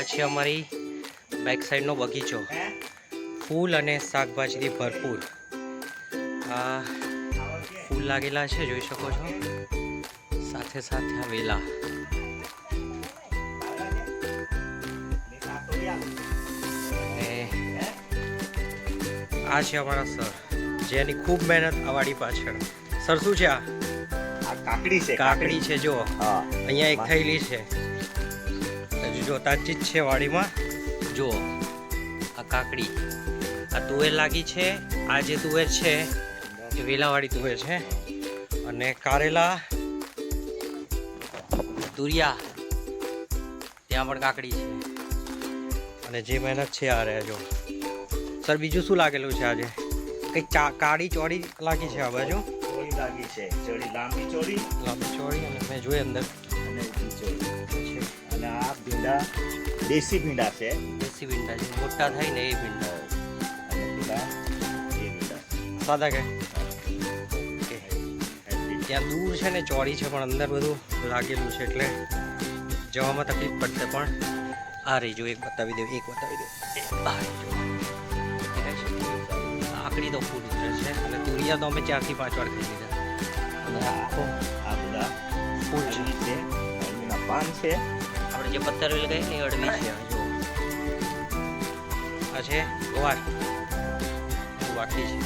આ છે અમારી બેક સાઈડનો બગીચો, ફૂલ અને શાકભાજીથી ભરપૂર. આ ફૂલ લાગેલા છે, જોઈ શકો છો. સાથે સાથે આ વેલા. અને આ છે અમારા સર, જેની ખૂબ મહેનત આ વાડી પાછળ. સર શું છે આ? કાકડી છે. કાકડી છે, જો અહીંયા એક થયેલી છે. હજુ જો તાજી જ છે વાડીમાં. જુઓ આ કાકડી, આ તુવેર લાગી છે. આ જે તુવેર છે એ વેલાવાળી તુવેર છે. અને કારેલા, તુરિયા, ત્યાં પણ કાકડી છે. અને જે મહેનત છે આ રહે જો. સર બીજું શું લાગેલું છે આજે? કંઈક કાળી ચોળી લાગી છે આ બાજુ. ચોળી લાગી છે, ચોળી લાંબી ચોળી, અને મેં જોઈ અંદર અને ઊંચી ચોળી છે. અને આ ભીંડા દેશી ભીંડા છે. દેશી ભીંડા છે, મોટા થાય ને એ ભીંડા. અને પેલા એ ભીંડા સાદા કે ત્યાં દૂર છે ને ચોળી છે, પણ અંદર બધું લાગેલું છે એટલે જવામાં તકલીફ પડશે. પણ આ રહી જો, એક બતાવી દઉં. આકડી તો ફૂલ ઉતરે છે. અને તુરિયા તો અમે 4 થી 5 વાર ખાઈ લીધા. અને આ બધા ફૂલ છે, અળવીના પાન છે. આપણે જે પથ્થર વેલ ગઈ ને એ અળવી છે. જો આ છે ગવાર, બાકી છે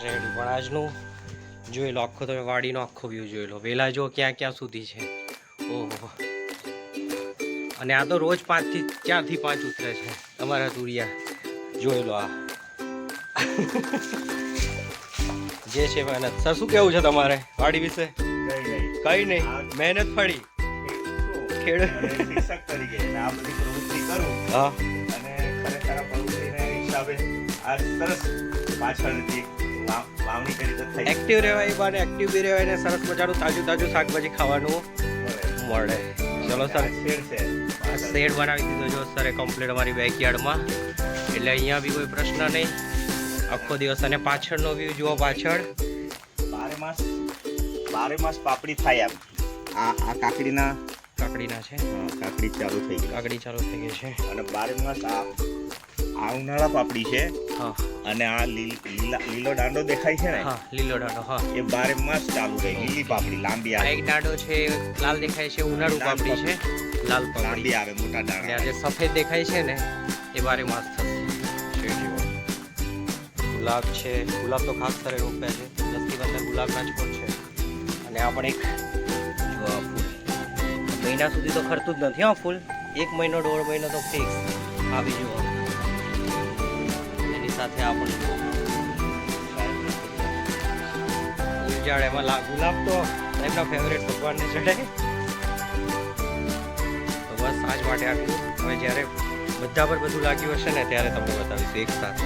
રેડી. પણ આજનું જોઈ લો, આખો તમે વાડીનો આખો વ્યૂ જોઈ લો. વેલા જો ક્યાં ક્યાં સુધી છે. ઓહો. અને આ તો રોજ 4 થી 5 ઉતરે છે તમારા તુરિયા. જોઈ લો આ જે છે મહેનત. સર શું કેવું છે તમારે વાડી વિશે? કઈ નહીં, મહેનત ફળી. શિક્ષક તરીકે આ બધી પ્રવૃત્તિ કરું. હા. અને ખરેખર પ્રવૃત્તિના હિસાબે આ સરસ પાછળથી વાવણી કરી તો થઈ. એક્ટિવ રહેવાય, એ બાને એક્ટિવ બી રહેવાય ને સરસ મજાનું તાજું શાકભાજી ખાવાનું મળે. ચલો સર, શેડ બનાવી દીધો જો સરે કમ્પ્લીટ અમારી બેકયાર્ડમાં. એટલે અહીંયા બી કોઈ પ્રશ્ન નહીં આખો દિવસ. અને પાછળનો વ્યૂ જુઓ. પાછળ 12 માસ પાપડી થાય. આ કાકડીના છે. કાકડી ચાલુ થઈ ગઈ. છે. અને 12 માસ આ ઉનાળા પાપડી છે. હા. અને આ લીલો દાંડો દેખાય છે ને? હા, લીલો દાંડો. હા, એ 12 માસ ચાલુ થઈ. લીલી પાપડી લાંબી આવે. એક દાંડો છે લાલ દેખાય છે, ઉનાળુ પાપડી છે. લાલ પાપડી લાંબી આવે, મોટા અને દાણા. આ જે સફેદ દેખાય છે ને એ 12 માસ થશે. ગુલાબ છે, ગુલાબ તો ખાસ કરે રોપ્યા છે. 10 થી 15 ગુલાબના છોડ છે. અને આ પણ એક જો આ ફૂલ મહિના સુધી તો ખરતું જ નથી. હા, ફૂલ 1 મહિનો 1.5 મહિનો તો ફિક્સ આવી જુઓ. એની સાથે આ પણ ઉજાડ. એમાં ગુલાબ તો એમના ફેવરેટ, ભગવાનને ચડે. તો બસ આજ માટે આટલું. હવે જ્યારે બધા પર બધું લાગ્યું હશે ને ત્યારે તમને બતાવીશું એક સાથે.